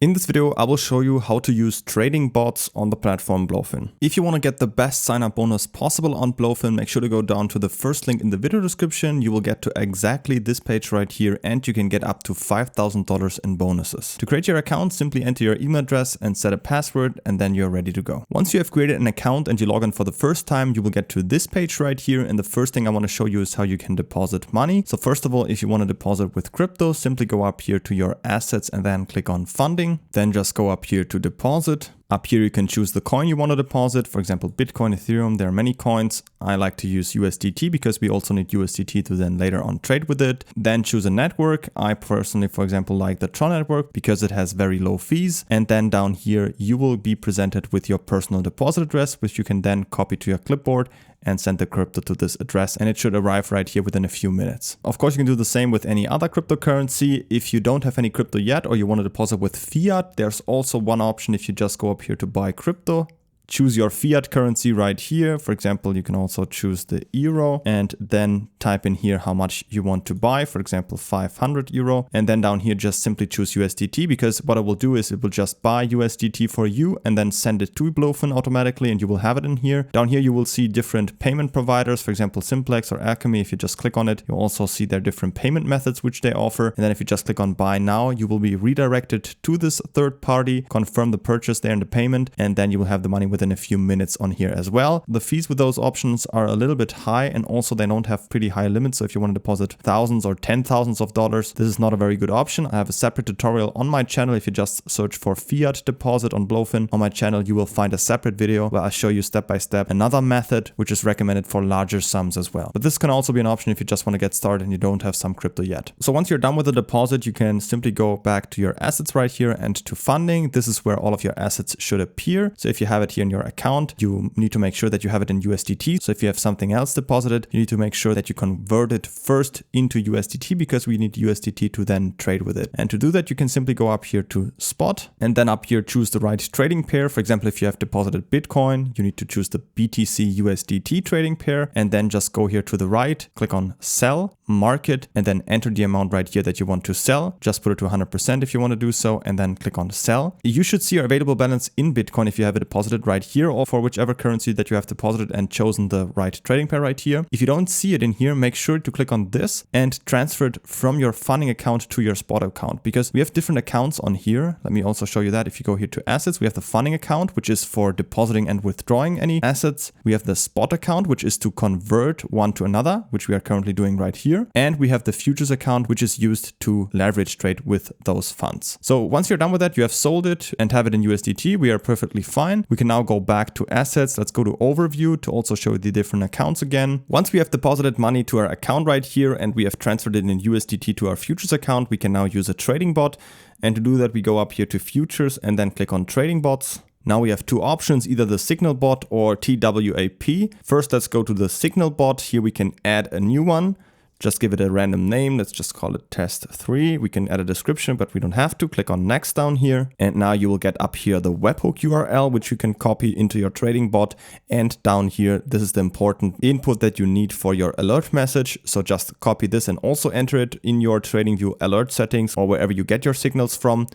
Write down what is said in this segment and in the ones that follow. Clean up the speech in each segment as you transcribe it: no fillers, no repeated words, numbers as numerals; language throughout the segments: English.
In this video, I will show you how to use trading bots on the platform BloFin. If you want to get the best sign-up bonus possible on BloFin, make sure to go down to the first link in the video description. You will get to exactly this page right here, and you can get up to $5,000 in bonuses. To create your account, simply enter your email address and set a password, and then you're ready to go. Once you have created an account and you log in for the first time, you will get to this page right here, and the first thing I want to show you is how you can deposit money. So first of all, if you want to deposit with crypto, simply go up here to your assets and then click on funding. Then just go up here to deposit. Up here you can choose the coin you want to deposit, for example Bitcoin, Ethereum, there are many coins. I like to use USDT because we also need USDT to then later on trade with it. Then choose a network. I personally, for example, like the Tron network because it has very low fees. And then down here you will be presented with your personal deposit address, which you can then copy to your clipboard and send the crypto to this address, and it should arrive right here within a few minutes. Of course, you can do the same with any other cryptocurrency. If you don't have any crypto yet or you want to deposit with fiat, there's also one option. If you just go up here to buy crypto, choose your fiat currency right here. For example, you can also choose the euro and then type in here how much you want to buy, for example 500 euro, and then down here just simply choose USDT, because what it will do is it will just buy USDT for you and then send it to BloFin automatically, and you will have it in here. Down here you will see different payment providers, for example Simplex or Alchemy. If you just click on it, you'll also see their different payment methods which they offer, and then if you just click on buy now, you will be redirected to this third party, confirm the purchase there and the payment, and then you will have the money within a few minutes on here as well. The fees with those options are a little bit high, and also they don't have pretty high limits. So if you want to deposit thousands or $10,000s of dollars, this is not a very good option. I have a separate tutorial on my channel. If you just search for fiat deposit on BloFin on my channel, you will find a separate video where I show you step by step another method which is recommended for larger sums as well. But this can also be an option if you just want to get started and you don't have some crypto yet. So once you're done with the deposit, you can simply go back to your assets right here and to funding. This is where all of your assets should appear. So if you have it here in your account, you need to make sure that you have it in USDT. So if you have something else deposited, you need to make sure that you convert it first into USDT, because we need USDT to then trade with it. And to do that, you can simply go up here to spot and then up here choose the right trading pair. For example, if you have deposited Bitcoin, you need to choose the BTC USDT trading pair, and then just go here to the right, click on sell, market, and then enter the amount right here that you want to sell. Just put it to 100% if you want to do so, and then click on sell. You should see your available balance in Bitcoin if you have it deposited right here, or for whichever currency that you have deposited and chosen the right trading pair right here. If you don't see it in here, make sure to click on this and transfer it from your funding account to your spot account, because we have different accounts on here. Let me also show you that. If you go here to assets, we have the funding account, which is for depositing and withdrawing any assets. We have the spot account, which is to convert one to another, which we are currently doing right here. And we have the futures account, which is used to leverage trade with those funds. So once you're done with that, you have sold it and have it in USDT. We are perfectly fine. We can now go back to assets. Let's go to overview to also show the different accounts again. Once we have deposited money to our account right here and we have transferred it in USDT to our futures account, we can now use a trading bot. And to do that, we go up here to futures and then click on trading bots. Now we have two options, either the signal bot or TWAP. First, let's go to the signal bot. Here we can add a new one. Just give it a random name. Let's just call it test 3. We can add a description, but we don't have to. Click on next down here. And now you will get up here the webhook URL, which you can copy into your trading bot. And down here, this is the important input that you need for your alert message. So just copy this and also enter it in your TradingView alert settings or wherever you get your signals from.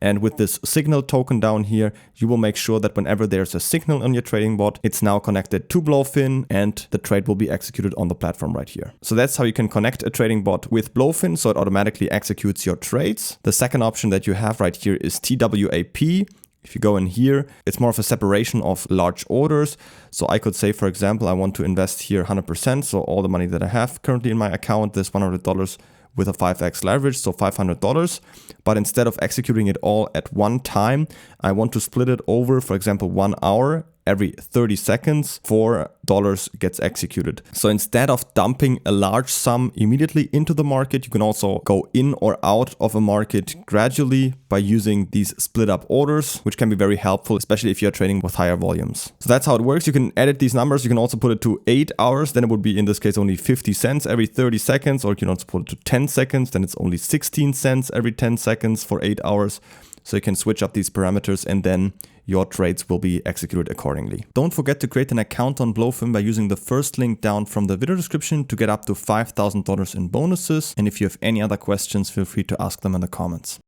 And with this signal token down here, you will make sure that whenever there's a signal on your trading bot, it's now connected to BloFin and the trade will be executed on the platform right here. So that's how you can connect a trading bot with BloFin, so it automatically executes your trades. The second option that you have right here is TWAP. If you go in here, it's more of a separation of large orders. So I could say, for example, I want to invest here 100%. So all the money that I have currently in my account, this $100 with a 5x leverage, so $500. But instead of executing it all at one time, I want to split it over, for example, 1 hour. Every 30 seconds, $4 gets executed. So instead of dumping a large sum immediately into the market, you can also go in or out of a market gradually by using these split up orders, which can be very helpful, especially if you're trading with higher volumes. So that's how it works. You can edit these numbers. You can also put it to 8 hours. Then it would be, in this case, only 50 cents every 30 seconds. Or you can also put it to 10 seconds. Then it's only 16 cents every 10 seconds for 8 hours. So you can switch up these parameters and then your trades will be executed accordingly. Don't forget to create an account on BloFin by using the first link down from the video description to get up to $5,000 in bonuses. And if you have any other questions, feel free to ask them in the comments.